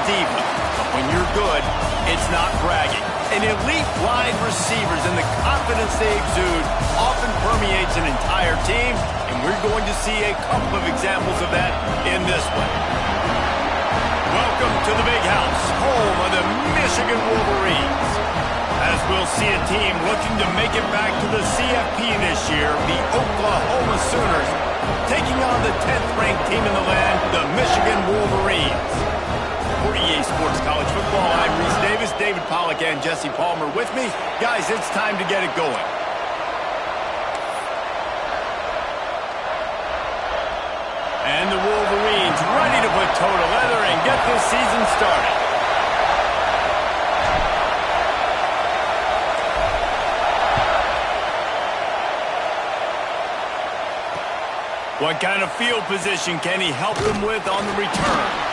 diva. But when you're good, it's not bragging. An elite wide receivers and the confidence they exude often permeates an entire team, and we're going to see a couple of examples of that in this one. Welcome to the Big House, home of the Michigan Wolverines. As we'll see a team looking to make it back to the CFP this year, the Oklahoma Sooners, taking on the 10th-ranked team in the land, the Michigan Wolverines. For EA Sports College Football, I'm Reese Davis, David Pollack, and Jesse Palmer with me. Guys, it's time to get it going. And the Wolverines ready to put toe to leather and get this season started. What kind of field position can he help them with on the return?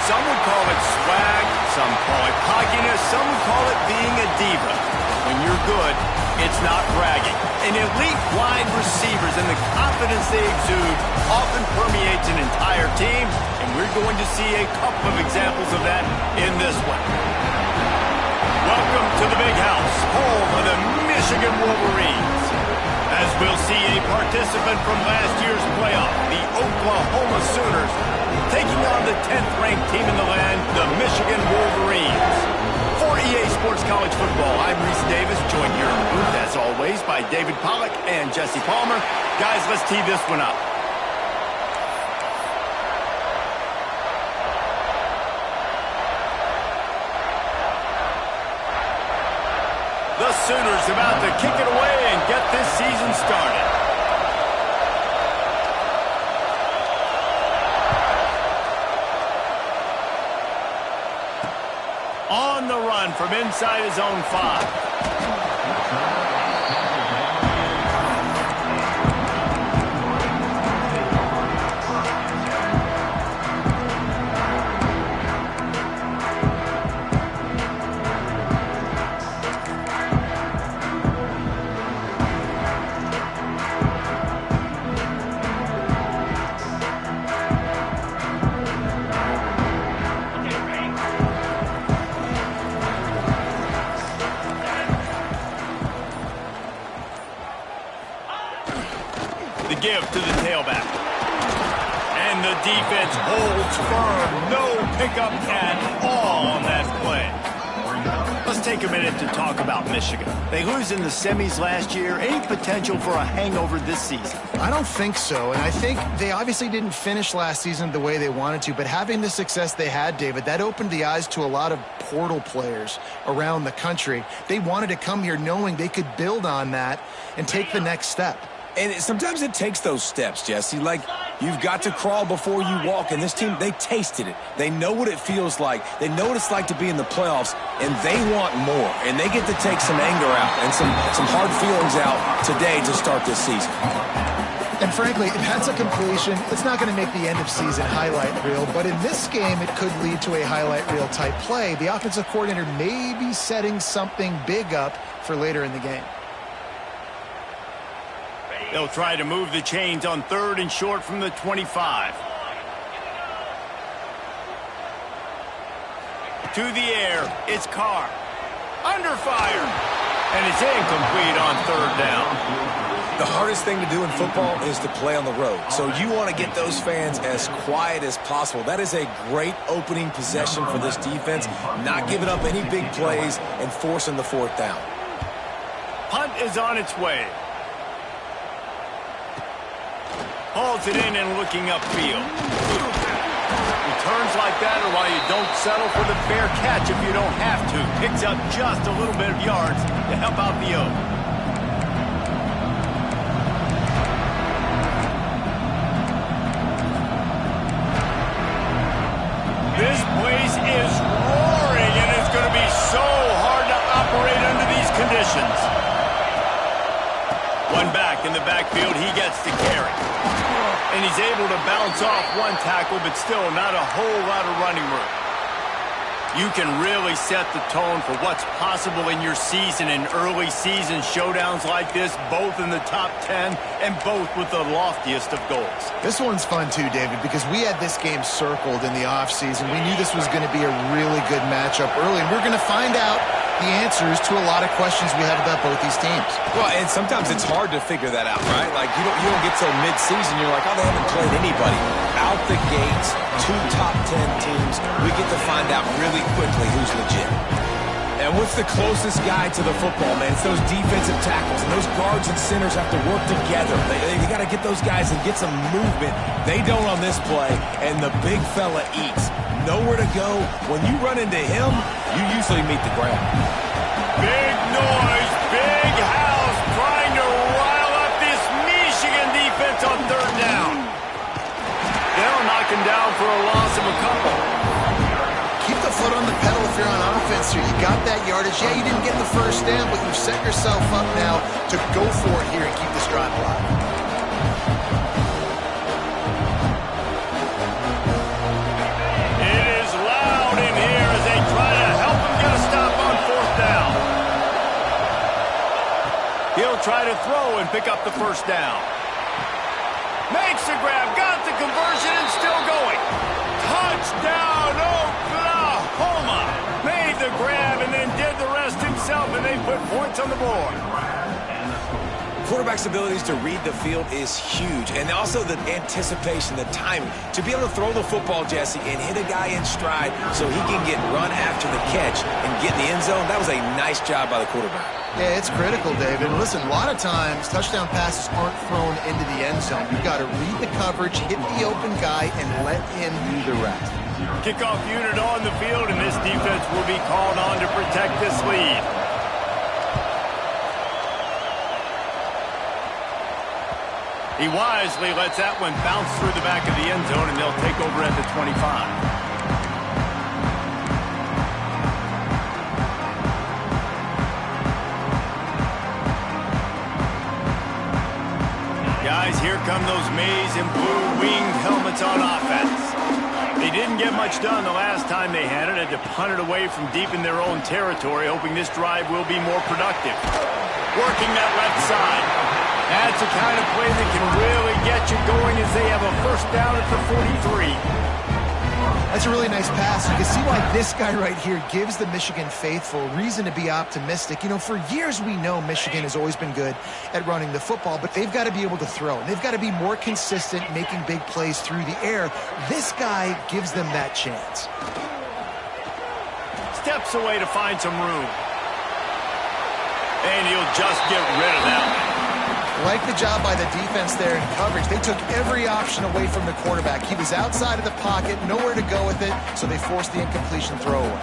Some would call it swag, some call it cockiness, some would call it being a diva. When you're good, it's not bragging. An elite wide receivers and the confidence they exude often permeates an entire team, and we're going to see a couple of examples of that in this one. Welcome to the Big House, home of the Michigan Wolverines. As we'll see a participant from last year's playoff, the Oklahoma Sooners, taking on the 10th-ranked team in the land, the Michigan Wolverines. For EA Sports College Football, I'm Reese Davis, joined here in the booth, as always, by David Pollack and Jesse Palmer. Guys, let's tee this one up. Sooners about to kick it away and get this season started. On the run from inside his own 5. Give to the tailback. And the defense holds firm. No pickup at all on that play. Let's take a minute to talk about Michigan. They lose in the semis last year. Any potential for a hangover this season? I don't think so, and I think they obviously didn't finish last season the way they wanted to, but having the success they had, David, that opened the eyes to a lot of portal players around the country. They wanted to come here knowing they could build on that and take the next step. And sometimes it takes those steps, Jesse. Like, you've got to crawl before you walk. And this team, they tasted it. They know what it feels like. They know what it's like to be in the playoffs, and they want more. And they get to take some anger out and some hard feelings out today to start this season. And frankly, if that's a completion, it's not going to make the end of season highlight reel. But in this game, it could lead to a highlight reel type play. The offensive coordinator may be setting something big up for later in the game. They'll try to move the chains on 3rd and short from the 25. To the air, it's Carr. Under fire. And it's incomplete on 3rd down. The hardest thing to do in football is to play on the road. So you want to get those fans as quiet as possible. That is a great opening possession for this defense. Not giving up any big plays and forcing the 4th down. Punt is on its way. Hauls it in and looking upfield. Returns like that are why you don't settle for the fair catch if you don't have to. Picks up just a little bit of yards to help out the O. This place is roaring, and it's going to be so hard to operate under these conditions. One back in the backfield, he gets to carry. And he's able to bounce off one tackle, but still not a whole lot of running room. You can really set the tone for what's possible in your season in early season showdowns like this, both in the top 10 and both with the loftiest of goals. This one's fun too, David, because we had this game circled in the offseason. We knew this was going to be a really good matchup early, and we're going to find out the answers to a lot of questions we have about both these teams. Well, and sometimes it's hard to figure that out, right? Like, you don't get till mid-season, you're like, oh, they haven't played anybody. Out the gates, 2 top 10 teams, we get to find out really quickly who's legit. And what's the closest guy to the football, man? It's those defensive tackles, and those guards and centers have to work together. They got to get those guys and get some movement. They don't on this play, and the big fella eats. Nowhere to go. When you run into him, you usually meet the ground. Big noise, big house, trying to rile up this Michigan defense on 3rd down. They'll knock him down for a loss of a couple. Keep the foot on the pedal if you're on offense here. You got that yardage. Yeah, you didn't get the 1st down, but you've set yourself up now to go for it here and keep this drive alive. He'll try to throw and pick up the 1st down. Makes the grab, got the conversion, and still going. Touchdown, Oklahoma! Made the grab and then did the rest himself, and they put points on the board. Quarterback's abilities to read the field is huge, and also the anticipation, the timing. To be able to throw the football, Jesse, and hit a guy in stride so he can get run after the catch and get in the end zone, that was a nice job by the quarterback. Yeah, it's critical, David. Listen, a lot of times, touchdown passes aren't thrown into the end zone. You've got to read the coverage, hit the open guy, and let him do the rest. Kickoff unit on the field, and this defense will be called on to protect this lead. He wisely lets that one bounce through the back of the end zone, and they'll take over at the 25. Guys, here come those maize and blue winged helmets on offense. They didn't get much done the last time they had it. Had to punt it away from deep in their own territory, hoping this drive will be more productive. Working that left side. That's the kind of play that can really get you going as they have a first down at the 43. That's a really nice pass. You can see why this guy right here gives the Michigan faithful reason to be optimistic. You know, for years we know Michigan has always been good at running the football, but they've got to be able to throw. And they've got to be more consistent making big plays through the air. This guy gives them that chance. Steps away to find some room. And he'll just get rid of that one. Like the job by the defense there in coverage. They took every option away from the quarterback. He was outside of the pocket, nowhere to go with it, so they forced the incompletion throwaway.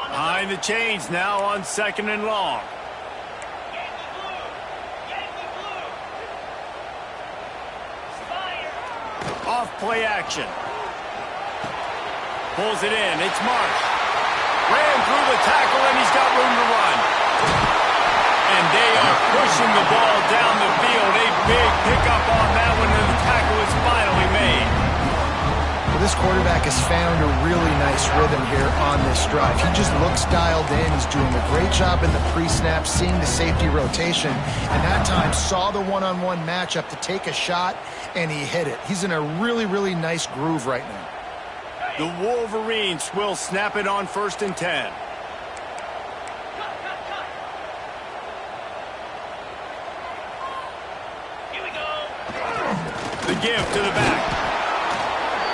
Behind the chains now on 2nd and long. Off play action. Pulls it in. It's Marsh. Ran through the tackle, and he's got room to run. And they are pushing the ball down the field. A big pickup on that one, and the tackle is finally made. Well, this quarterback has found a really nice rhythm here on this drive. He just looks dialed in. He's doing a great job in the pre-snap, seeing the safety rotation, and that time saw the one-on-one matchup to take a shot, and he hit it. He's in a really, really nice groove right now. The Wolverines will snap it on 1st and 10. Here we go. The give to the back.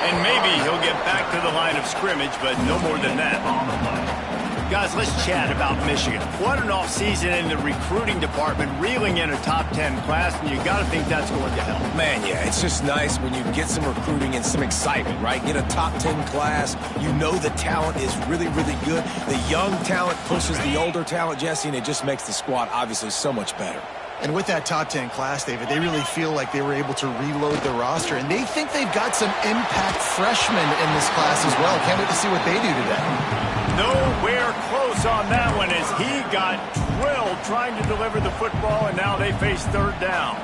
And maybe he'll get back to the line of scrimmage, but no more than that. Guys, let's chat about Michigan. What an offseason in the recruiting department, reeling in a top 10 class, and you got to think that's going to help. Man, yeah, it's just nice when you get some recruiting and some excitement, right? Get a top 10 class. You know the talent is really, really good. The young talent pushes the older talent, Jesse, and it just makes the squad obviously so much better. And with that top 10 class, David, they really feel like they were able to reload the roster, and they think they've got some impact freshmen in this class as well. Can't wait to see what they do today. Nowhere close on that one as he got drilled trying to deliver the football, and now they face 3rd down.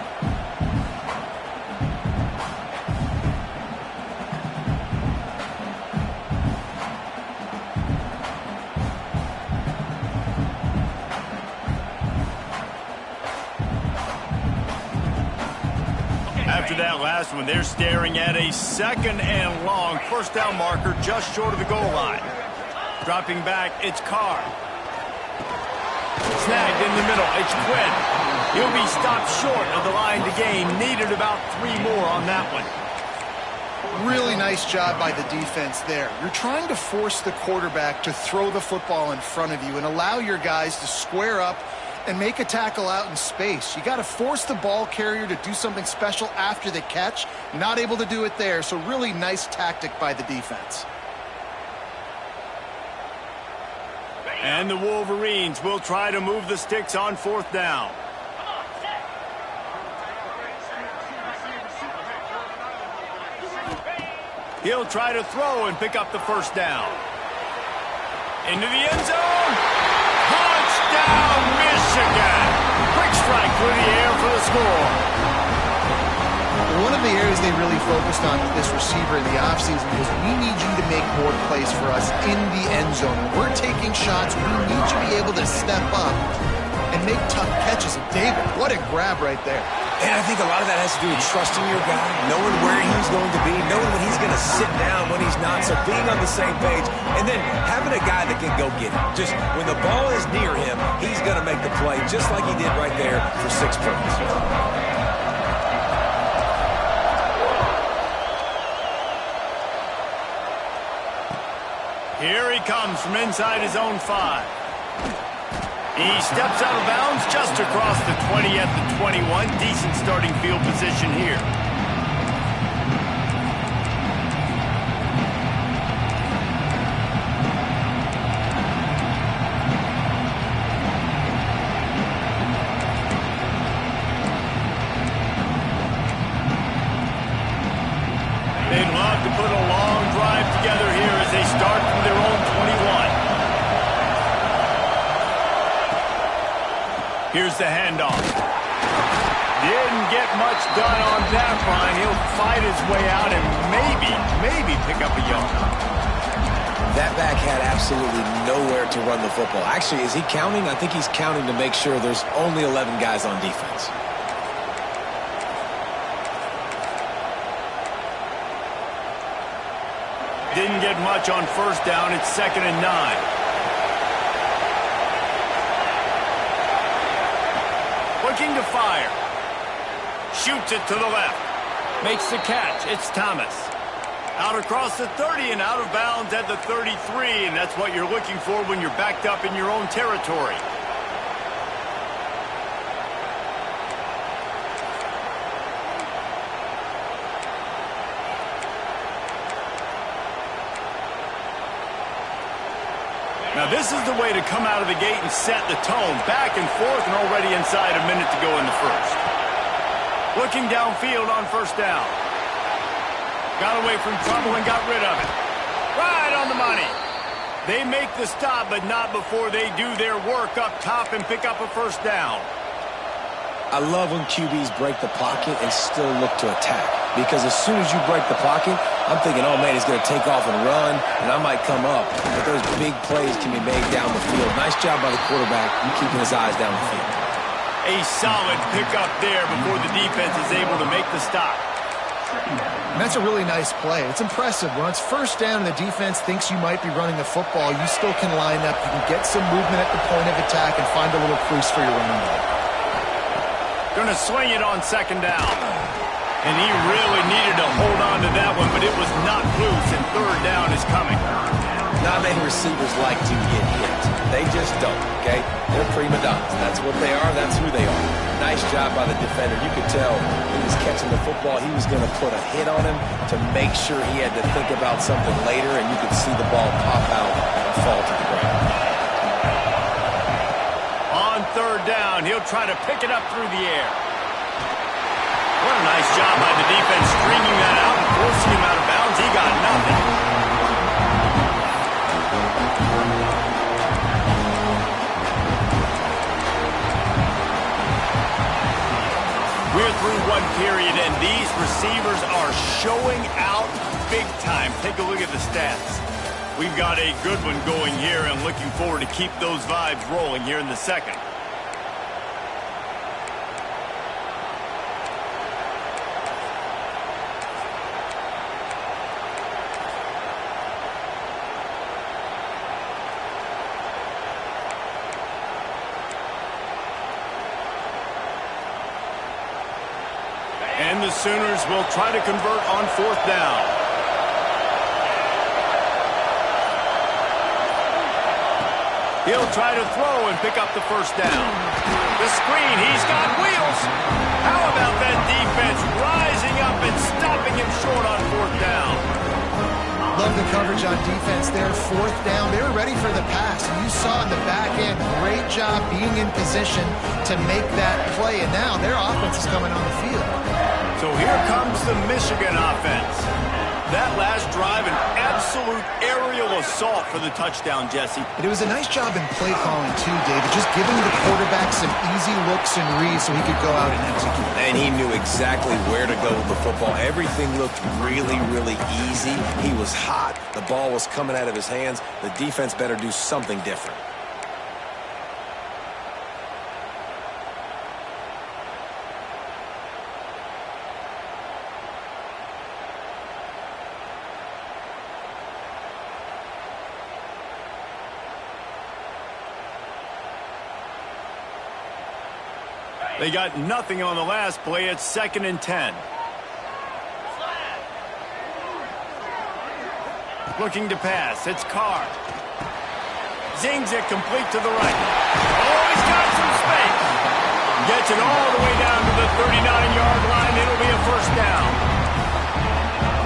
After that last one, they're staring at a 2nd and long. First down marker just short of the goal line. Dropping back, it's Carr. Snagged in the middle, it's Quinn. He'll be stopped short of the line to gain. Needed about 3 more on that one. Really nice job by the defense there. You're trying to force the quarterback to throw the football in front of you and allow your guys to square up and make a tackle out in space. You got to force the ball carrier to do something special after the catch. Not able to do it there, so really nice tactic by the defense. And the Wolverines will try to move the sticks on 4th down. He'll try to throw and pick up the first down. Into the end zone. Touchdown, Michigan. Quick strike through the air for the score. One of the areas they really focused on with this receiver in the offseason was we need you to make more plays for us in the end zone. We're taking shots. We need you to be able to step up and make tough catches. And David, what a grab right there. And I think a lot of that has to do with trusting your guy, knowing where he's going to be, knowing when he's going to sit down, when he's not, so being on the same page, and then having a guy that can go get it. Just when the ball is near him, he's going to make the play, just like he did right there for 6 points. Here he comes from inside his own 5. He steps out of bounds just across the 20 at the 21. Decent starting field position here. Here's the handoff. Didn't get much done on that run. He'll fight his way out and maybe pick up a yard. That back had absolutely nowhere to run the football. Actually, is he counting? I think he's counting to make sure there's only 11 guys on defense. Didn't get much on first down. It's 2nd and 9. Looking to fire. Shoots it to the left. Makes the catch. It's Thomas. Out across the 30 and out of bounds at the 33, and that's what you're looking for when you're backed up in your own territory. Now this is the way to come out of the gate and set the tone. Back and forth and already inside a minute to go in the first. Looking downfield on first down. Got away from trouble and got rid of it. Right on the money. They make the stop, but not before they do their work up top and pick up a first down. I love when QBs break the pocket and still look to attack. Because as soon as you break the pocket, I'm thinking, oh man, he's going to take off and run, and I might come up. But those big plays can be made down the field. Nice job by the quarterback, keeping his eyes down the field. A solid pickup there before the defense is able to make the stop. And that's a really nice play. It's impressive. When it's first down and the defense thinks you might be running the football, you still can line up. You can get some movement at the point of attack and find a little crease for your running back. Going to swing it on 2nd down. And he really needed to hold on to that one, but it was not loose, and 3rd down is coming. Not many receivers like to get hit. They just don't, okay? They're prima donnas. That's what they are. That's who they are. Nice job by the defender. You could tell he was catching the football. He was going to put a hit on him to make sure he had to think about something later, and you could see the ball pop out and fall to the ground. On 3rd down, he'll try to pick it up through the air. What a nice job by the defense stringing that out and forcing him out of bounds. He got nothing. We're through one period, and these receivers are showing out big time. Take a look at the stats. We've got a good one going here, and looking forward to keep those vibes rolling here in the second. And the Sooners will try to convert on 4th down. He'll try to throw and pick up the first down. The screen, he's got wheels. How about that defense rising up and stopping him short on 4th down? Love the coverage on defense there. 4th down, they were ready for the pass. And you saw in the back end, great job being in position to make that play. And now their offense is coming on the field. So here comes the Michigan offense. That last drive, an absolute aerial assault for the touchdown, Jesse. And it was a nice job in play calling too, David. Just giving the quarterback some easy looks and reads so he could go out and execute. And he knew exactly where to go with the football. Everything looked really, really easy. He was hot. The ball was coming out of his hands. The defense better do something different. They got nothing on the last play. It's 2nd and 10. Looking to pass. It's Carr. Zings it complete to the right. Oh, he's got some space. Gets it all the way down to the 39-yard line. It'll be a first down.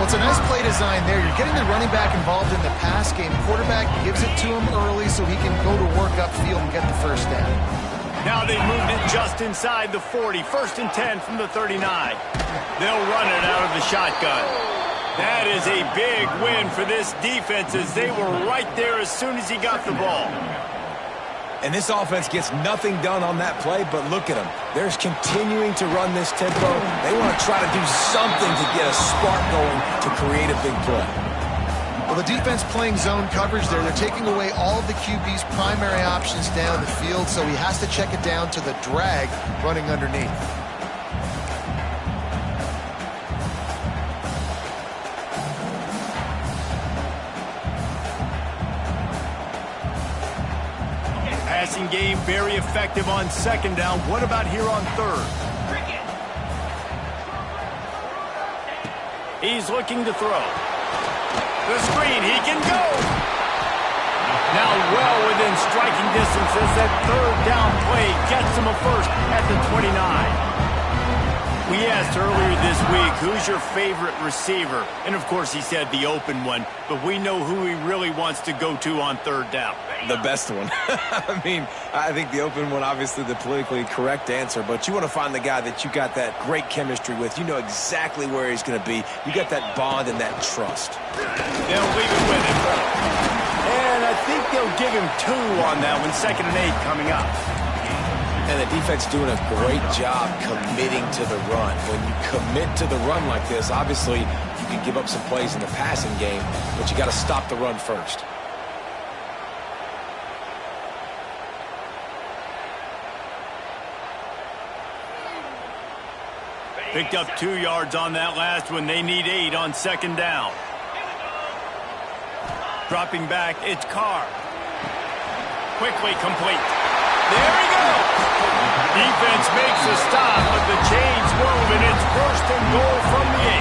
Well, it's a nice play design there. You're getting the running back involved in the pass game. Quarterback gives it to him early so he can go to work upfield and get the first down. Now they've moved it just inside the 40. 1st and 10 from the 39. They'll run it out of the shotgun. That is a big win for this defense as they were right there as soon as he got the ball. And this offense gets nothing done on that play, but look at them. They're continuing to run this tempo. They want to try to do something to get a spark going to create a big play. Well, the defense playing zone coverage there. They're taking away all of the QB's primary options down the field, so he has to check it down to the drag running underneath. Passing game very effective on second down. What about here on third? He's looking to throw. The screen, he can go. Now well within striking distance as that third down play gets him a first at the 29. We asked earlier this week, who's your favorite receiver? And of course he said the open one, but we know who he really wants to go to on third down. The best one. I mean, I think the open one, obviously the politically correct answer, but you want to find the guy that you got that great chemistry with. You know exactly where he's going to be. You got that bond and that trust. They'll leave it with him. And I think they'll give him 2 on that one, 2nd and 8 coming up. And the defense doing a great job committing to the run. When you commit to the run like this, obviously you can give up some plays in the passing game, but you got to stop the run first. Picked up 2 yards on that last one. They need 8 on second down. Dropping back, it's Carr. Quickly complete. There he goes. Defense makes a stop, but the chains move, and it's 1st and goal from the 8.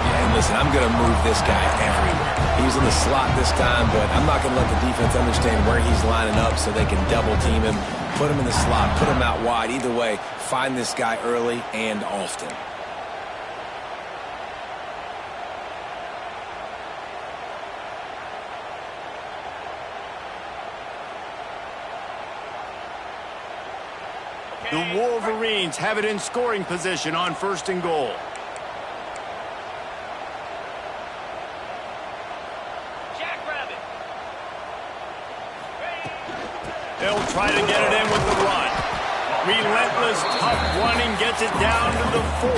Yeah, and listen, I'm going to move this guy everywhere. He's in the slot this time, but I'm not going to let the defense understand where he's lining up so they can double team him, put him in the slot, put him out wide. Either way, find this guy early and often. The Wolverines have it in scoring position on 1st and goal. Jackrabbit. They'll try to get it in with the run. Relentless, tough running gets it down to the 4.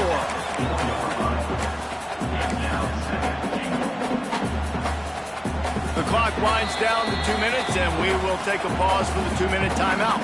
The clock winds down to 2 minutes, and we will take a pause for the 2-minute timeout.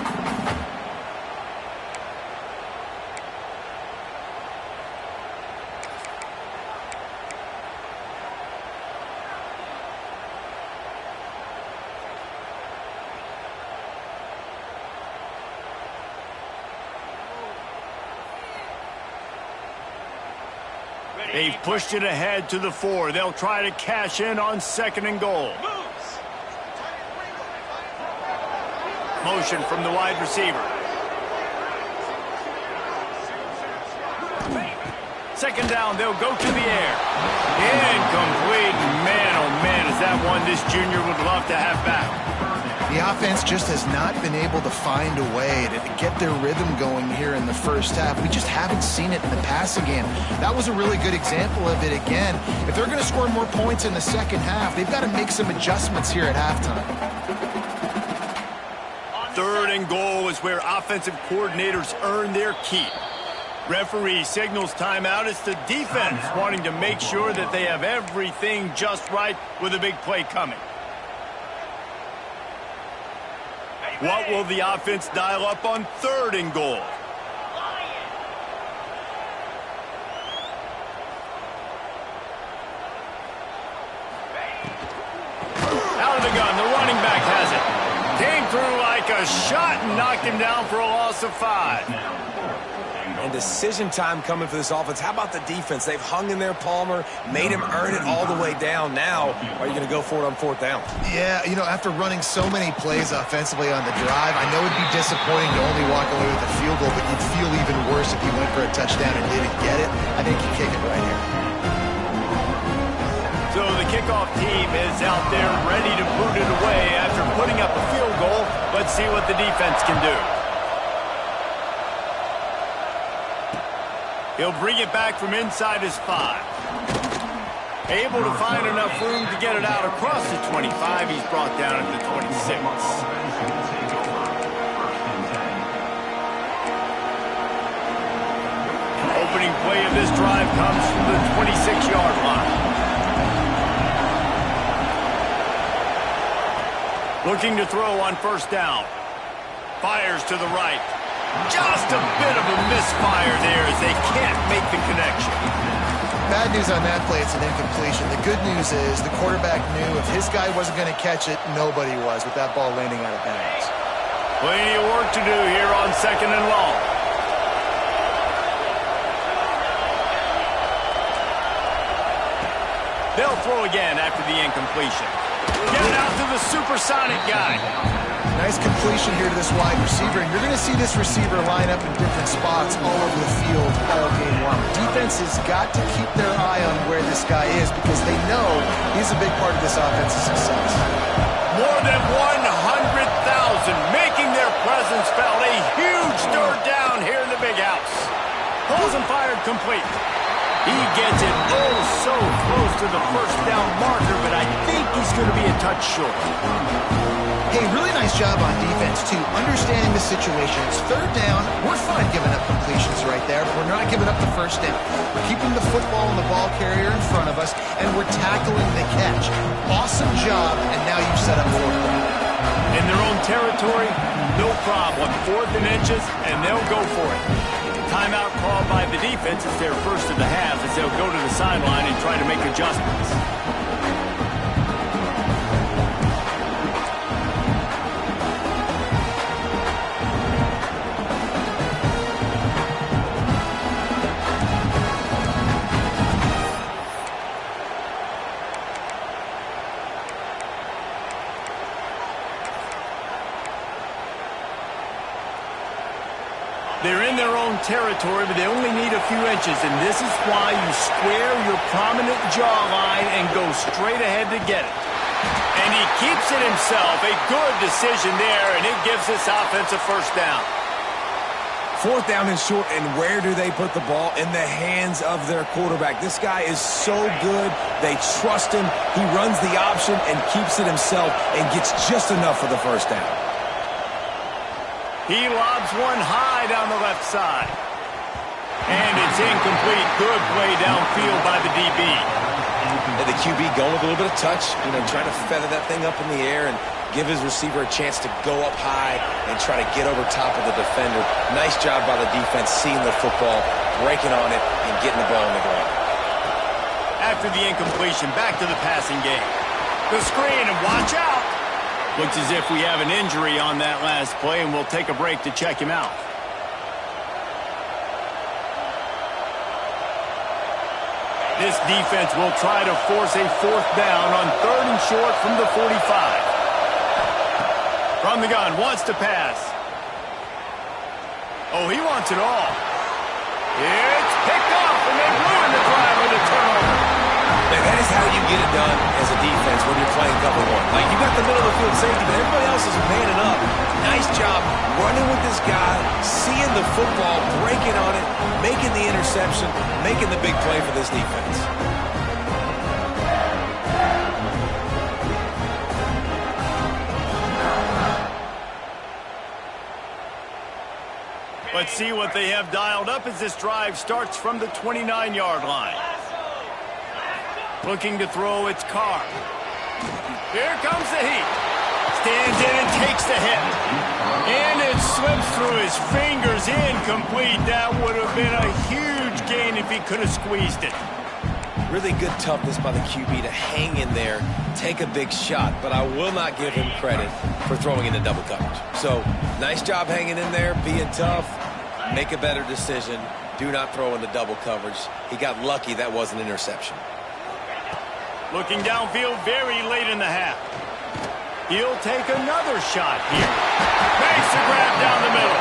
They've pushed it ahead to the 4. They'll try to cash in on 2nd and goal. Motion from the wide receiver. 2nd down, they'll go to the air. Incomplete. Man, oh man, is that one this junior would love to have back. The offense just has not been able to find a way to get their rhythm going here in the first half. We just haven't seen it in the passing game. That was a really good example of it again. If they're going to score more points in the second half, they've got to make some adjustments here at halftime. 3rd and goal is where offensive coordinators earn their keep. Referee signals timeout. It's the defense wanting to make sure that they have everything just right with a big play coming. What will the offense dial up on 3rd and goal? Out of the gun, the running back has it. Came through like a shot and knocked him down for a loss of 5. And decision time coming for this offense. How about the defense? They've hung in there, Palmer, made him earn it all the way down. Now, are you going to go for it on 4th down? Yeah, you know, after running so many plays offensively on the drive, I know it'd be disappointing to only walk away with a field goal, but you'd feel even worse if you went for a touchdown and didn't get it. I think you kick it right here. So the kickoff team is out there ready to boot it away after putting up a field goal. Let's see what the defense can do. He'll bring it back from inside his 5. Able to find enough room to get it out across the 25. He's brought down at the 26. this drive comes from the 26-yard line. Looking to throw on first down. Fires to the right. Just a bit of a misfire there as they can't make the connection. Bad news on that play, it's an incompletion. The good news is the quarterback knew if his guy wasn't going to catch it, nobody was with that ball landing out of bounds. Plenty of work to do here on second and long. They'll throw again after the incompletion. Get it out to the supersonic guy. Nice completion here to this wide receiver, and you're going to see this receiver line up in different spots all over the field all game long. Defense has got to keep their eye on where this guy is because they know he's a big part of this offense's success. More than 100,000 making their presence felt. A huge third down here in the big house. Pulls and fired complete. He gets it oh so close to the first down marker, but I think he's going to be a touch short. Hey, really nice job on defense, too, understanding the situation. It's third down. We're fine giving up completions right there, but we're not giving up the first down. We're keeping the football and the ball carrier in front of us, and we're tackling the catch. Awesome job, and now you've set up fourth down. In their own territory, no problem. 4th and inches, and they'll go for it. Timeout called by the defense is their first of the half as they'll go to the sideline and try to make adjustments. They're in their own territory, but they only need a few inches, and this is why you square your prominent jawline and go straight ahead to get it. And he keeps it himself. A good decision there, and it gives this offense a first down. 4th down and short, and where do they put the ball? In the hands of their quarterback. This guy is so good. They trust him. He runs the option and keeps it himself and gets just enough for the first down. He lobs one high down the left side. And it's incomplete. Good play downfield by the DB. And the QB going with a little bit of touch, trying to feather that thing up in the air and give his receiver a chance to go up high and try to get over top of the defender. Nice job by the defense seeing the football, breaking on it, and getting the ball on the ground. After the incompletion, back to the passing game. The screen, and watch out. Looks as if we have an injury on that last play, and we'll take a break to check him out. This defense will try to force a 4th down on 3rd and short from the 45. From the gun, wants to pass. Oh, he wants it all. It's picked off, and they ruin the drive with a turnover. That is how you get it done as a defense when you're playing cover one. Like, you got the middle of the field safety, but everybody else is manning up. Nice job running with this guy, seeing the football, breaking on it, making the interception, making the big play for this defense. Let's see what they have dialed up as this drive starts from the 29-yard line. Looking to throw, it's Carr. Here comes the heat. Stands in and takes the hit. And it slips through his fingers, incomplete. That would have been a huge gain if he could have squeezed it. Really good toughness by the QB to hang in there, take a big shot, but I will not give him credit for throwing into double coverage. So, nice job hanging in there, being tough, make a better decision, do not throw into double coverage. He got lucky that was an interception. Looking downfield very late in the half. He'll take another shot here. Makes the grab down the middle.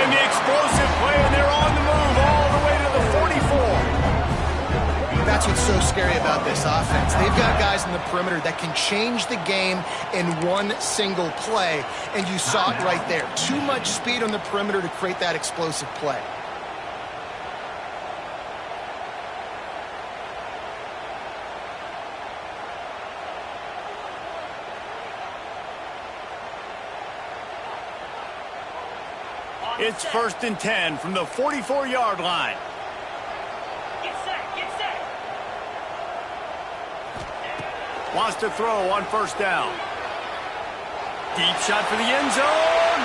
And the explosive play, and they're on the move all the way to the 44. That's what's so scary about this offense. They've got guys in the perimeter that can change the game in one single play, and you saw it right there. Too much speed on the perimeter to create that explosive play. It's 1st and 10 from the 44-yard line. Wants to throw on first down. Deep shot for the end zone.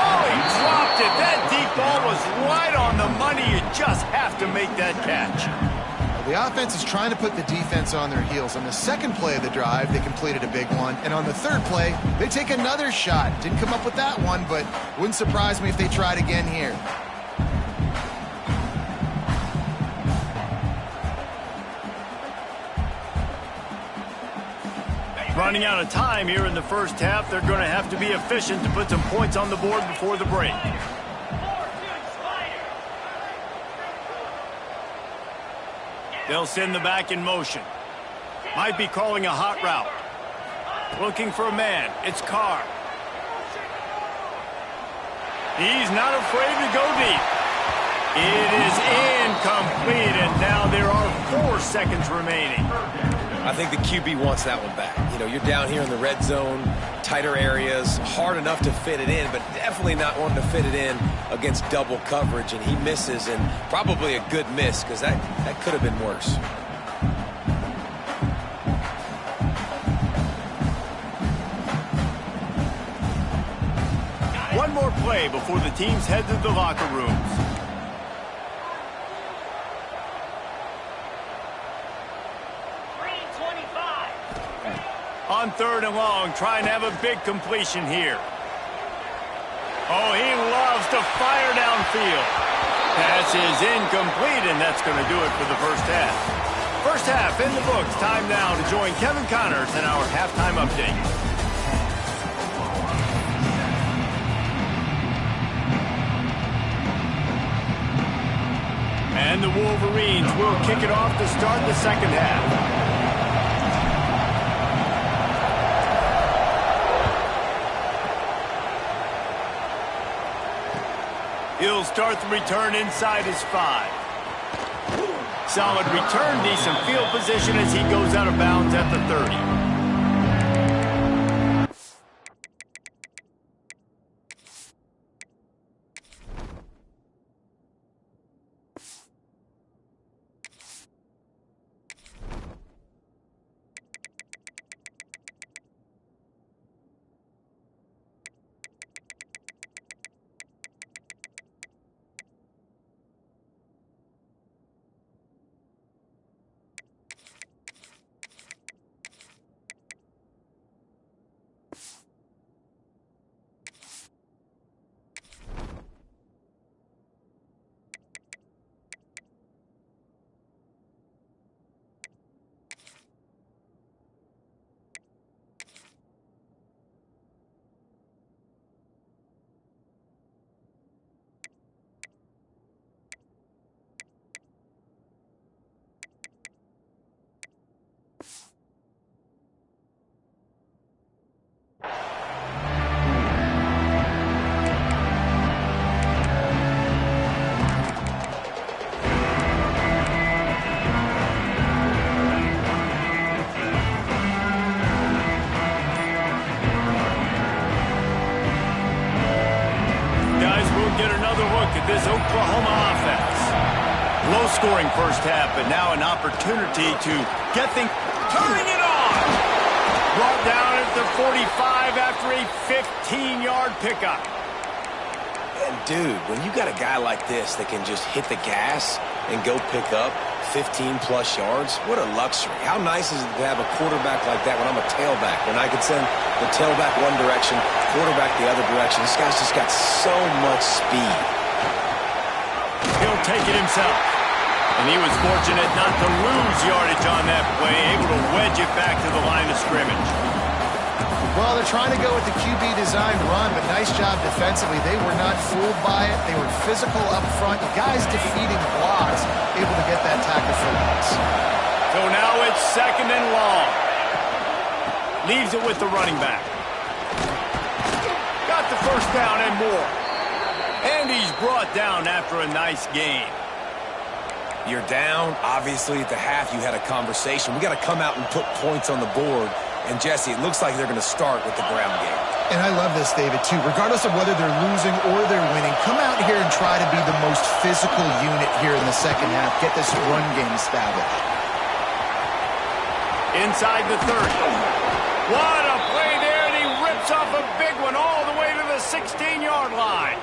Oh, he dropped it. That deep ball was right on the money. You just have to make that catch. The offense is trying to put the defense on their heels. On the second play of the drive, they completed a big one. And on the third play, they take another shot. Didn't come up with that one, but wouldn't surprise me if they tried again here. Running out of time here in the first half. They're going to have to be efficient to put some points on the board before the break. They'll send the back in motion. Might be calling a hot route. Looking for a man. It's Carr. He's not afraid to go deep. It is incomplete, and now there are 4 seconds remaining. I think the QB wants that one back. You know, you're down here in the red zone, tighter areas, hard enough to fit it in, but definitely not wanting to fit it in against double coverage, and he misses, and probably a good miss because that could have been worse. One more play before the teams head to the locker rooms. On 3rd and long, trying to have a big completion here. Oh, he loves to fire downfield. Pass is incomplete, and that's going to do it for the first half. First half in the books. Time now to join Kevin Connors in our halftime update. And the Wolverines will kick it off to start the second half. He'll start the return inside his 5. Solid return, decent field position as he goes out of bounds at the 30. This Oklahoma offense. Low-scoring first half, but now an opportunity to get things turning it on. Brought down at the 45 after a 15-yard pickup. And, dude, when you got a guy like this that can just hit the gas and go pick up 15-plus yards, what a luxury. How nice is it to have a quarterback like that when I'm a tailback, when I could send the tailback one direction, quarterback the other direction. This guy's just got so much speed. He'll take it himself. And he was fortunate not to lose yardage on that play, able to wedge it back to the line of scrimmage. Well, they're trying to go with the QB design run, but nice job defensively. They were not fooled by it. They were physical up front. Guys defeating blocks, able to get that tackle for loss. So now it's 2nd and long. Leaves it with the running back. Got the first down and more. And he's brought down after a nice game. You're down. Obviously, at the half, you had a conversation. We got to come out and put points on the board. And, Jesse, it looks like they're going to start with the ground game. And I love this, David, too. Regardless of whether they're losing or they're winning, come out here and try to be the most physical unit here in the second half. Get this run game established. Inside the 30. What a play there, and he rips off a big one all the way to the 16-yard line.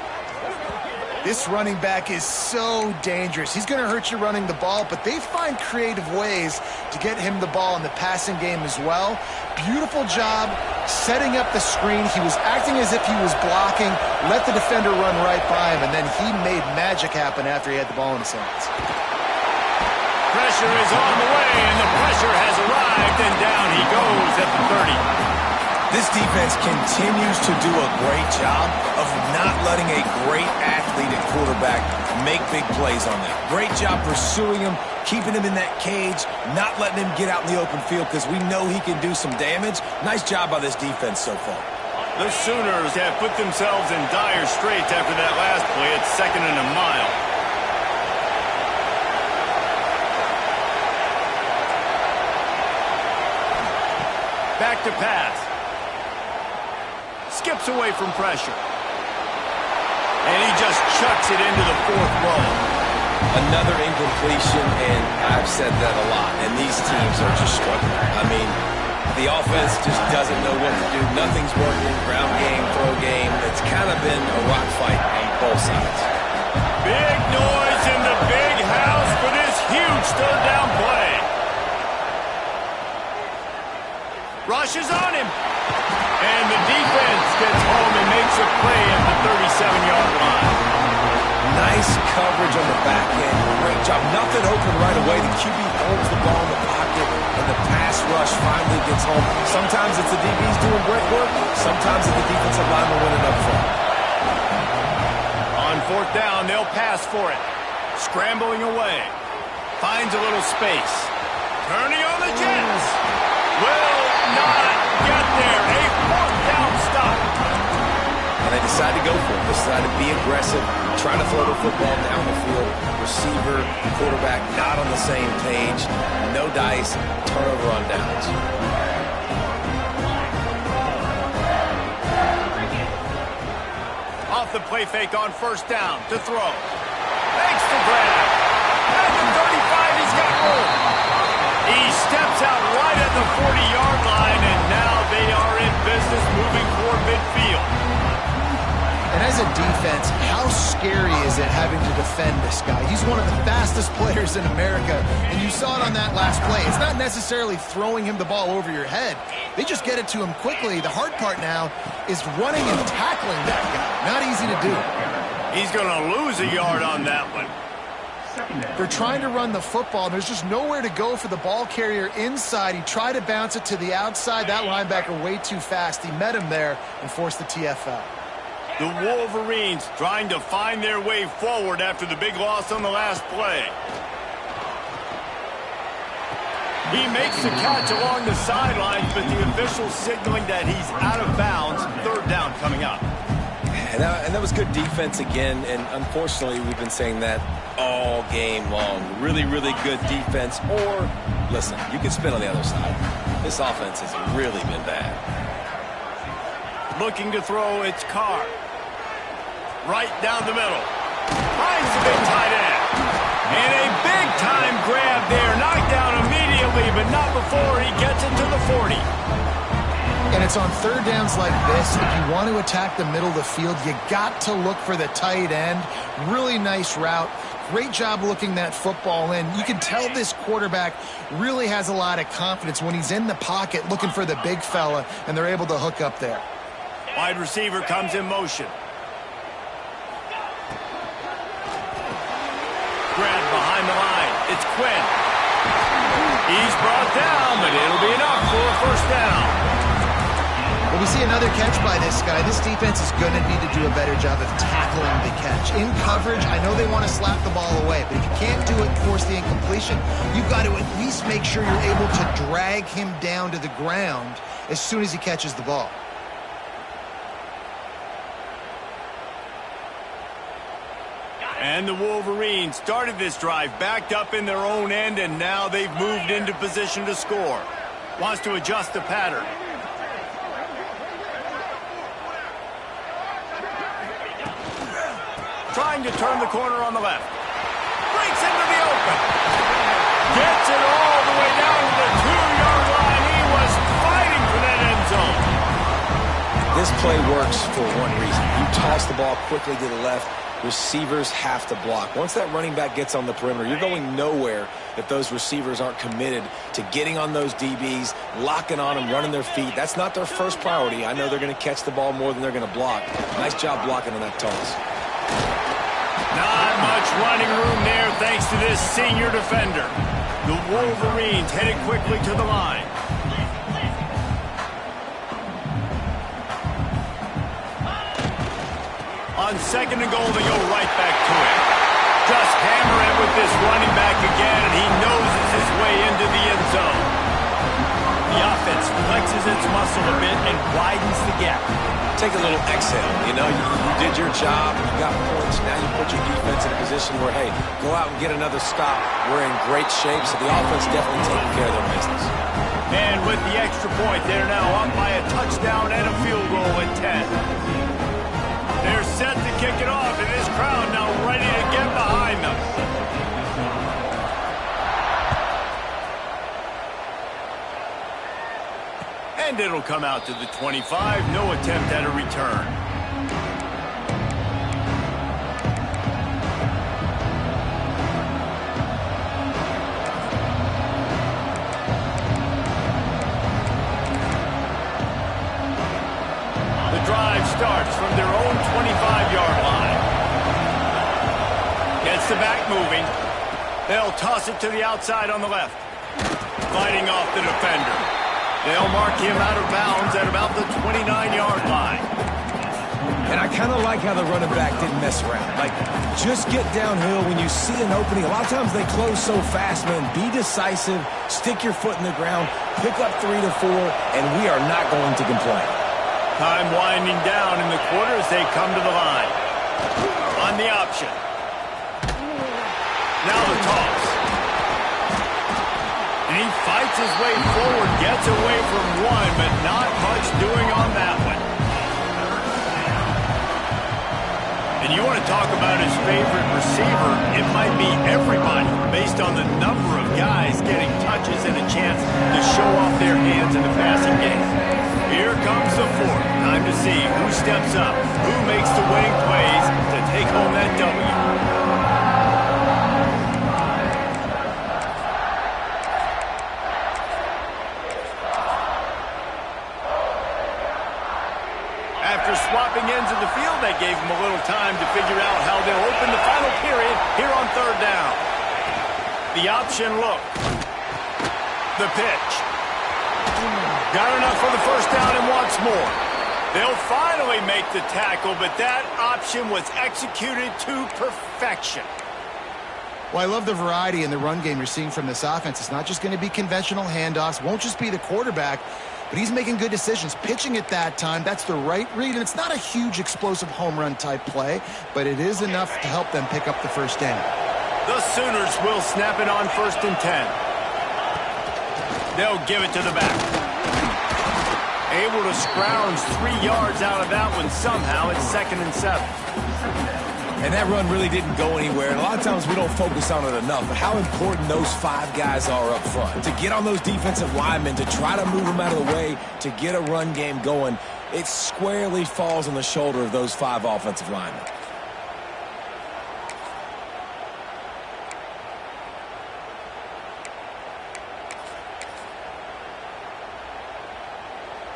This running back is so dangerous. He's going to hurt you running the ball, but they find creative ways to get him the ball in the passing game as well. Beautiful job setting up the screen. He was acting as if he was blocking, let the defender run right by him, and then he made magic happen after he had the ball in his hands. Pressure is on the way, and the pressure has arrived, and down he goes at the 30. This defense continues to do a great job of not letting a great athlete at quarterback make big plays on them. Great job pursuing him, keeping him in that cage, not letting him get out in the open field because we know he can do some damage. Nice job by this defense so far. The Sooners have put themselves in dire straits after that last play. It's 2nd and a mile. Back to pass. Skips away from pressure. And he just chucks it into the 4th row. Another incompletion, and I've said that a lot, and these teams are just struggling. I mean, the offense just doesn't know what to do. Nothing's working. Ground game, throw game. It's kind of been a rock fight on both sides. Big noise in the big house for this huge 3rd down play. Rushes on him. And the defense gets home and makes a play at the 37-yard line. Nice coverage on the back end. Great job. Nothing open right away. The QB holds the ball in the pocket, and the pass rush finally gets home. Sometimes it's the DBs doing great work. Sometimes it's the defensive lineman winning up front. On 4th down, they'll pass for it. Scrambling away. Finds a little space. Turning on the Jets. Will not get there. A 4th down stop. And they decide to go for it. They decide to be aggressive, try to throw the football down the field. Receiver, quarterback not on the same page. No dice. Turnover on downs. Off the play fake on 1st down to throw. Thanks to Brad. At the 35, he's got room. He steps out right at the 40-yard line, and now they are in business moving toward midfield. And as a defense, how scary is it having to defend this guy? He's one of the fastest players in America, and you saw it on that last play. It's not necessarily throwing him the ball over your head. They just get it to him quickly. The hard part now is running and tackling that guy. Not easy to do. He's going to lose a yard on that one. They're trying to run the football, and there's just nowhere to go for the ball carrier inside. He tried to bounce it to the outside. That linebacker way too fast. He met him there and forced the TFL. The Wolverines trying to find their way forward after the big loss on the last play. He makes the catch along the sidelines, but the official signaling that he's out of bounds. 3rd down coming up. And that was good defense again, and unfortunately we've been saying that all game long. Really, really good defense. Or, listen, you can spin on the other side. This offense has really been bad. Looking to throw, it's Carr. Right down the middle. Finds the big tight end. And a big-time grab there. Knocked down immediately, but not before he gets it to the 40. And it's on 3rd downs like this. If you want to attack the middle of the field, you got to look for the tight end. Really nice route. Great job looking that football in. You can tell this quarterback really has a lot of confidence when he's in the pocket looking for the big fella, and they're able to hook up there. Wide receiver comes in motion. Grab behind the line. It's Quinn. He's brought down, but it'll be enough for a 1st down. When we see another catch by this guy, this defense is going to need to do a better job of tackling the catch. In coverage, I know they want to slap the ball away, but if you can't do it and force the incompletion, you've got to at least make sure you're able to drag him down to the ground as soon as he catches the ball. And the Wolverines started this drive backed up in their own end, and now they've moved into position to score. Wants to adjust the pattern. Trying to turn the corner on the left. Breaks into the open. Gets it all the way down to the 2-yard line. This play works for one reason. You toss the ball quickly to the left, receivers have to block. Once that running back gets on the perimeter, you're going nowhere if those receivers aren't committed to getting on those DBs, locking on them, running their feet. That's not their first priority. I know they're going to catch the ball more than they're going to block. Nice job blocking on that toss. Not much running room there thanks to this senior defender. The Wolverines headed quickly to the line. On second and goal, they go right back to it. Just hammer it with this running back again, and he noses his way into the end zone. The offense flexes its muscle a bit and widens the gap. Take a little exhale. You know, you did your job, you got points. Now you put your defense in a position where, hey, go out and get another stop. We're in great shape, so the offense definitely taking care of their business. And with the extra point, they're now up by a touchdown and a field goal at 10. They're set to kick it off, and this crowd now ready to get behind them. And it'll come out to the 25. No attempt at a return. Starts from their own 25-yard line. Gets the back moving. They'll toss it to the outside on the left. Fighting off the defender. They'll mark him out of bounds at about the 29-yard line. And I kind of like how the running back didn't mess around. Like, just get downhill when you see an opening. A lot of times they close so fast, man. Be decisive. Stick your foot in the ground. Pick up 3 to 4, and we are not going to complain. Time winding down in the quarter as they come to the line. On the option. Now the toss. And he fights his way forward, gets away from one, but not much doing on that one. And you want to talk about his favorite receiver, it might be everybody, based on the number of guys getting touches and a chance to show off their hands in the passing game. Here comes the fourth. Time to see who steps up, who makes the winning plays to take home that W. After swapping ends of the field, that gave them a little time to figure out how they'll open the final period here on third down. The option look. The pitch. Got enough for the first down and wants more. They'll finally make the tackle, but that option was executed to perfection. Well, I love the variety in the run game you're seeing from this offense. It's not just going to be conventional handoffs. Won't just be the quarterback, but he's making good decisions. Pitching at that time, that's the right read. And it's not a huge explosive home run type play, but it is enough to help them pick up the first down. The Sooners will snap it on 1st and 10. They'll give it to the back. Able to scrounge 3 yards out of that one somehow. It's 2nd and 7. And that run really didn't go anywhere. And a lot of times we don't focus on it enough. But how important those 5 guys are up front. To get on those defensive linemen, to try to move them out of the way, to get a run game going, it squarely falls on the shoulder of those 5 offensive linemen.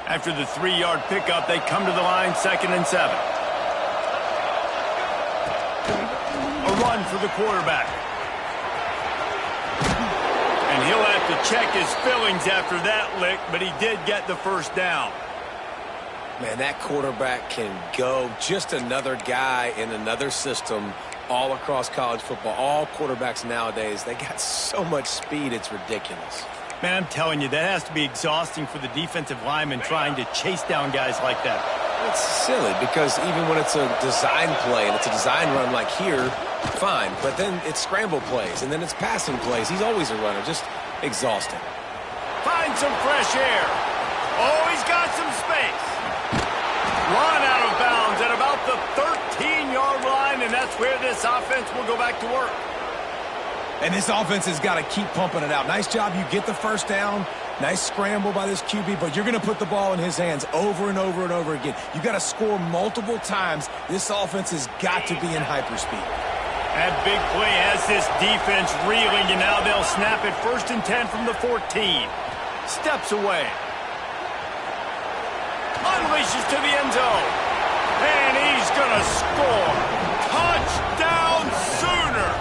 After the 3-yard pickup, they come to the line, 2nd and 7. A run for the quarterback. And he'll have to check his fillings after that lick, but he did get the first down. Man, that quarterback can go. Just another guy in another system all across college football. All quarterbacks nowadays, they got so much speed, it's ridiculous. Man, I'm telling you, that has to be exhausting for the defensive lineman trying to chase down guys like that. It's silly because even when it's a design play and it's a design run like here, fine. But then it's scramble plays and then it's passing plays. He's always a runner. Just exhausting. Find some fresh air. Oh, he's got some space. Run out of bounds at about the 13-yard line, and that's where this offense will go back to work. And this offense has got to keep pumping it out. Nice job. You get the first down. Nice scramble by this QB, but you're going to put the ball in his hands over and over and over again. You got to score multiple times. This offense has got to be in hyperspeed. That big play has this defense reeling, and now they'll snap it 1st and 10 from the 14. Steps away. Unleashes to the end zone. And he's going to score. Touchdown Sooners!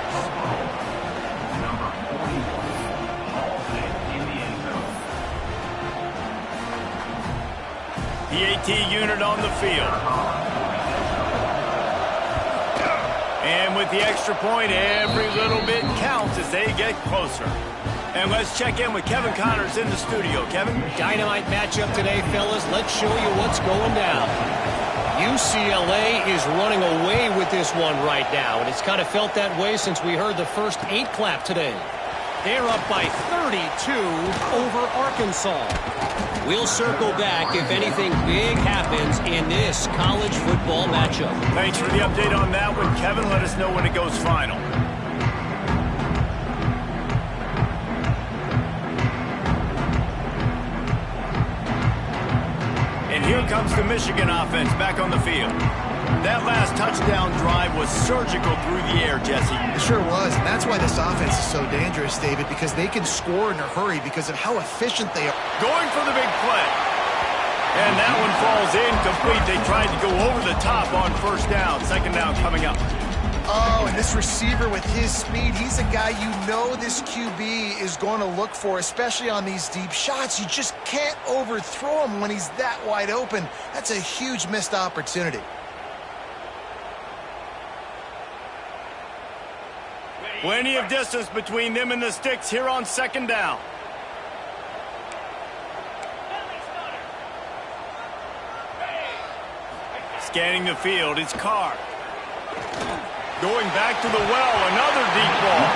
The AT unit on the field. And with the extra point, every little bit counts as they get closer. And let's check in with Kevin Connors in the studio. Kevin? Dynamite matchup today, fellas. Let's show you what's going down. UCLA is running away with this one right now, and it's kind of felt that way since we heard the first 8 clap today. They're up by 32 over Arkansas. We'll circle back if anything big happens in this college football matchup. Thanks for the update on that one, Kevin. Let us know when it goes final. And here comes the Michigan offense back on the field. That last touchdown drive was surgical through the air, Jesse. It sure was, and that's why this offense is so dangerous, David, because they can score in a hurry because of how efficient they are. Going for the big play. And that one falls incomplete. They tried to go over the top on 1st down. 2nd down coming up. Oh, and this receiver with his speed, he's a guy you know this QB is going to look for, especially on these deep shots. You just can't overthrow him when he's that wide open. That's a huge missed opportunity. Plenty of distance between them and the sticks here on 2nd down. Scanning the field, it's Carr. Going back to the well, another deep ball.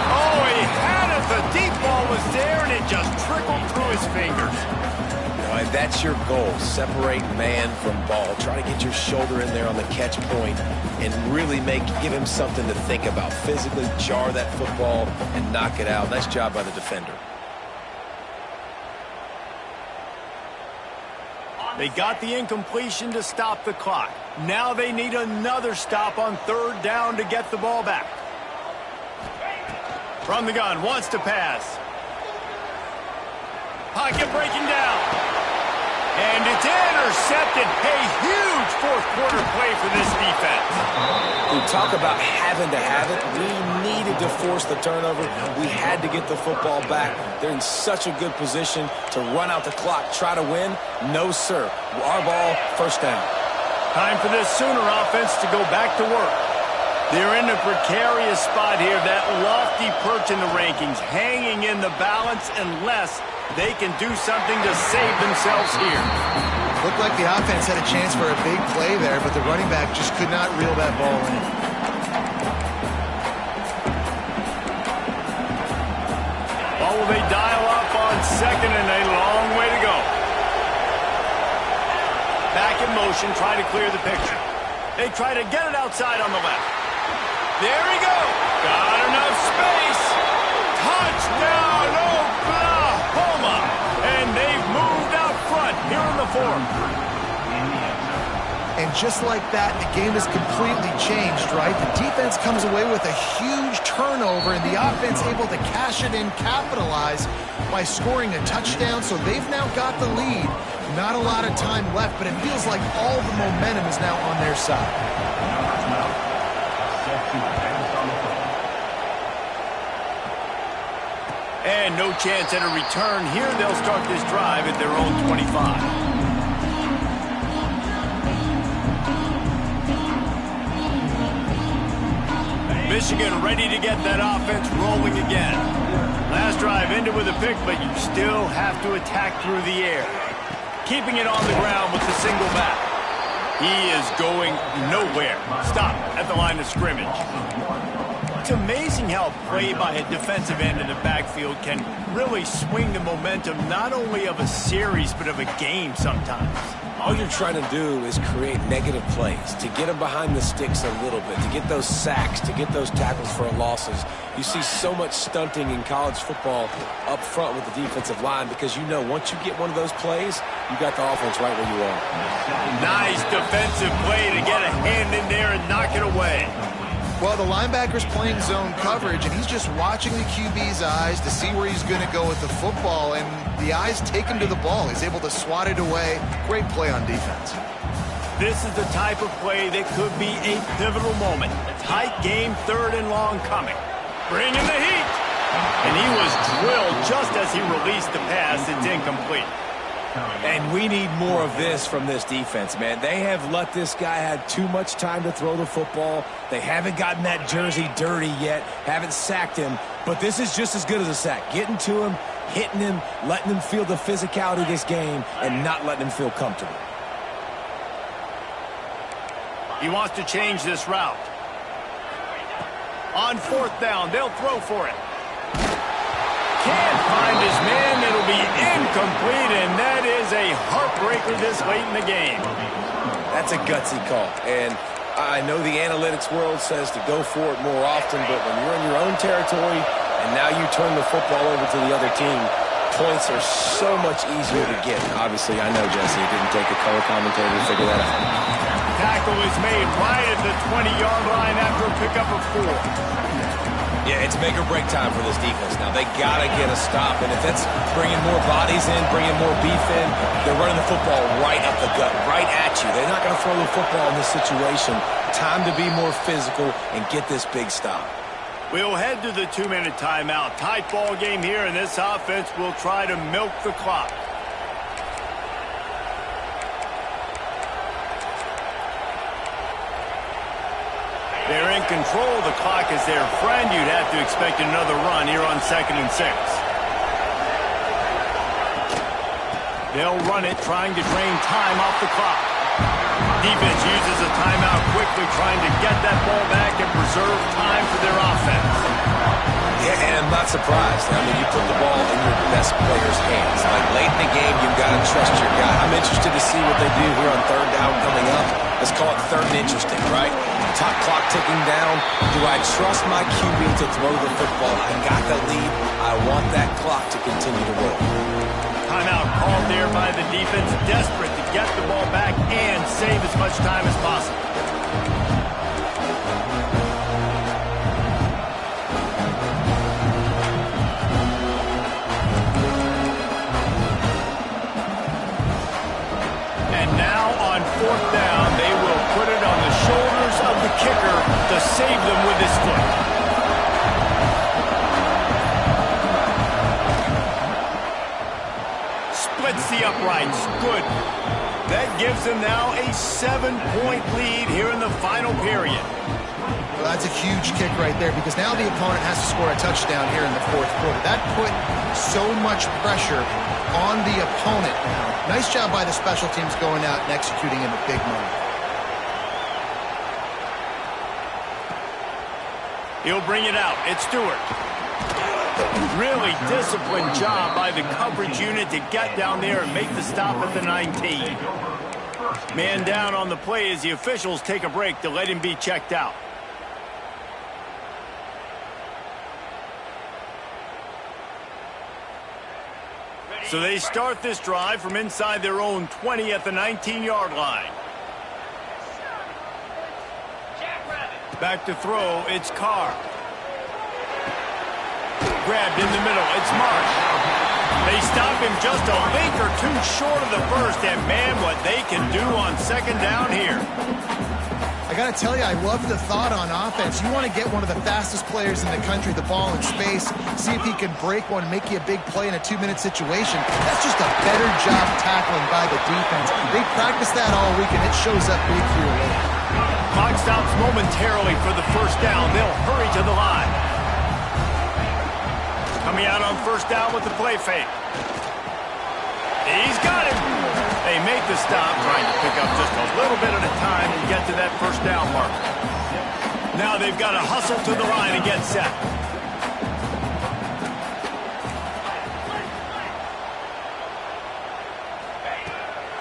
Oh, he had it. The deep ball was there, and it just trickled through his fingers. And that's your goal. Separate man from ball. Try to get your shoulder in there on the catch point and really give him something to think about. Physically jar that football and knock it out. Nice job by the defender. They got the incompletion to stop the clock. Now they need another stop on 3rd down to get the ball back. From the gun, wants to pass. Pocket breaking down. And it's intercepted. A huge 4th quarter play for this defense. We talk about having to have it. We needed to force the turnover. We had to get the football back. They're in such a good position to run out the clock, try to win. No, sir. Our ball, 1st down. Time for this Sooner offense to go back to work. They're in a precarious spot here, that lofty perch in the rankings, hanging in the balance unless they can do something to save themselves here. Looked like the offense had a chance for a big play there, but the running back just could not reel that ball in. Well, will they dial up on 2nd and a long way to go? Back in motion, try to clear the picture. They try to get it outside on the left. There he goes. Got enough space. Touchdown, Oklahoma. And they've moved out front here in the 4th. And just like that, the game has completely changed, right? The defense comes away with a huge turnover, and the offense able to cash it in, capitalize by scoring a touchdown. So they've now got the lead. Not a lot of time left, but it feels like all the momentum is now on their side. And no chance at a return here. They'll start this drive at their own 25. Michigan ready to get that offense rolling again. Last drive ended with a pick, but you still have to attack through the air. Keeping it on the ground with the single back. He is going nowhere. Stop at the line of scrimmage. It's amazing how a play by a defensive end in the backfield can really swing the momentum not only of a series but of a game sometimes. All you're trying to do is create negative plays, to get them behind the sticks a little bit, to get those sacks, to get those tackles for losses. You see so much stunting in college football up front with the defensive line because you know once you get one of those plays, you got the offense right where you are. Nice defensive play to get a hand in there and knock it away. Well, the linebacker's playing zone coverage, and he's just watching the QB's eyes to see where he's going to go with the football, and the eyes take him to the ball. He's able to swat it away. Great play on defense. This is the type of play that could be a pivotal moment. Tight game, 3rd and long coming. Bring in the heat. And he was drilled just as he released the pass. It's incomplete. And we need more of this from this defense, man. They have let this guy have too much time to throw the football. They haven't gotten that jersey dirty yet, haven't sacked him. But this is just as good as a sack. Getting to him, hitting him, letting him feel the physicality of this game, and not letting him feel comfortable. He wants to change this route. On 4th down, they'll throw for it. Can't find his man. It'll be incomplete, and that is a heartbreaker this late in the game. That's a gutsy call, and I know the analytics world says to go for it more often, but when you're in your own territory and now you turn the football over to the other team, points are so much easier to get. Obviously, I know, Jesse, it didn't take a color commentator to figure that out. Tackle is made right at the 20-yard line after a pickup of 4. Yeah, it's make or break time for this defense now. They got to get a stop, and if that's bringing more bodies in, bringing more beef in, they're running the football right up the gut, right at you. They're not going to throw the football in this situation. Time to be more physical and get this big stop. We'll head to the 2-minute timeout. Tight ball game here, and this offense will try to milk the clock. They're in control of the clock as their friend. You'd have to expect another run here on 2nd and 6. They'll run it, trying to drain time off the clock. Defense uses a timeout quickly, trying to get that ball back and preserve time for their offense. Yeah, and I'm not surprised. I mean, you put the ball in your best player's hands. Like, late in the game, you've got to trust your guy. I'm interested to see what they do here on 3rd down coming up. Let's call it 3rd and interesting, right? Top clock ticking down. Do I trust my QB to throw the football? I got the lead. I want that clock to continue to roll. Timeout called there by the defense, desperate to get the ball back and save as much time as possible. And now on 4th down, they will put it on the shoulders of the kicker to save them with his foot. Splits the uprights. Good. That gives them now a 7-point lead here in the final period. Well, that's a huge kick right there because now the opponent has to score a touchdown here in the 4th quarter. That put so much pressure on the opponent now. Nice job by the special teams going out and executing in the big moment. He'll bring it out. It's Stewart. Really disciplined job by the coverage unit to get down there and make the stop at the 19. Man down on the play as the officials take a break to let him be checked out. So they start this drive from inside their own 20 at the 19-yard line. Back to throw, it's Carr. Grabbed in the middle, it's Marsh. They stop him just a link or two short of the first, and man, what they can do on 2nd down here. I got to tell you, I love the thought on offense. You want to get one of the fastest players in the country the ball in space, see if he can break one and make you a big play in a 2-minute situation. That's just a better job tackling by the defense. They practice that all week, and it shows up big here late. Clock stops momentarily for the 1st down. They'll hurry to the line. Coming out on 1st down with the play fake. He's got him. They make the stop, trying to pick up just a little bit at a time and get to that 1st down mark. Now they've got to hustle to the line and get set.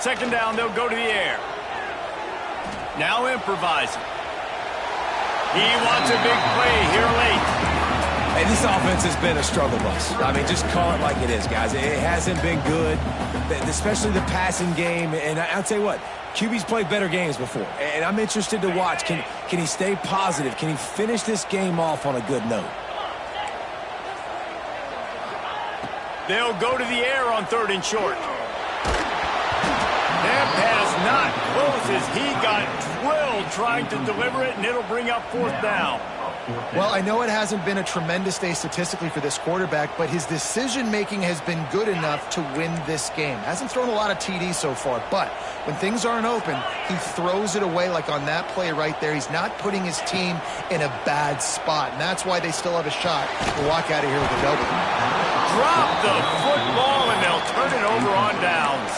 Second down, they'll go to the air. Now improvising. He wants a big play here late. Hey, this offense has been a struggle bus. I mean, just call it like it is, guys. It hasn't been good, especially the passing game. And I'll tell you what, QB's played better games before. And I'm interested to watch. Can he stay positive? Can he finish this game off on a good note? They'll go to the air on 3rd and short. That pass not close as he got drilled trying to deliver it, and it'll bring up 4th down. Well, I know it hasn't been a tremendous day statistically for this quarterback, but his decision-making has been good enough to win this game. Hasn't thrown a lot of TDs so far, but when things aren't open, he throws it away like on that play right there. He's not putting his team in a bad spot, and that's why they still have a shot to walk out of here with a W. Drop the football, and they'll turn it over on downs.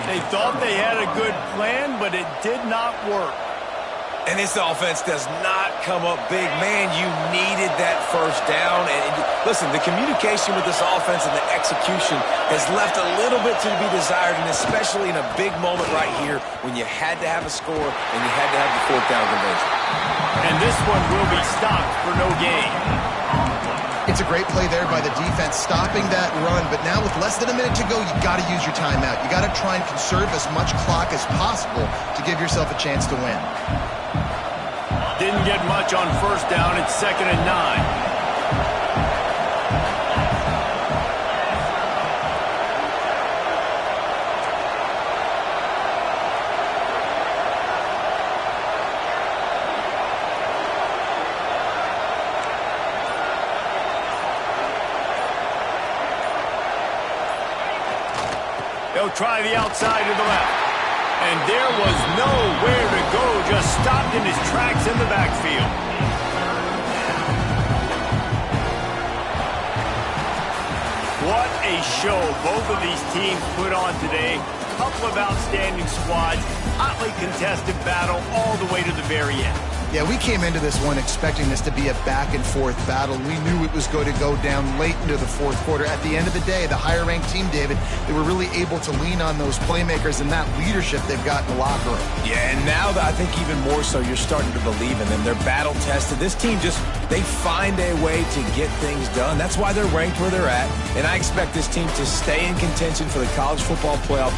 They thought they had a good plan, but it did not work. And this offense does not come up big. Man, you needed that first down. And listen, the communication with this offense and the execution has left a little bit to be desired, and especially in a big moment right here when you had to have a score and you had to have the 4th down conversion. And this one will be stopped for no gain. It's a great play there by the defense, stopping that run. But now with less than a minute to go, you got to use your timeout. You got to try and conserve as much clock as possible to give yourself a chance to win. Didn't get much on 1st down. It's 2nd and 9. They'll try the outside to the left. And there was nowhere to go, just stopped in his tracks in the backfield. What a show both of these teams put on today. Couple of outstanding squads, hotly contested battle all the way to the very end. Yeah, we came into this one expecting this to be a back-and-forth battle. We knew it was going to go down late into the 4th quarter. At the end of the day, the higher-ranked team, David, they were really able to lean on those playmakers and that leadership they've got in the locker room. Yeah, and now I think even more so, you're starting to believe in them. They're battle-tested. This team they find a way to get things done. That's why they're ranked where they're at. And I expect this team to stay in contention for the college football playoff.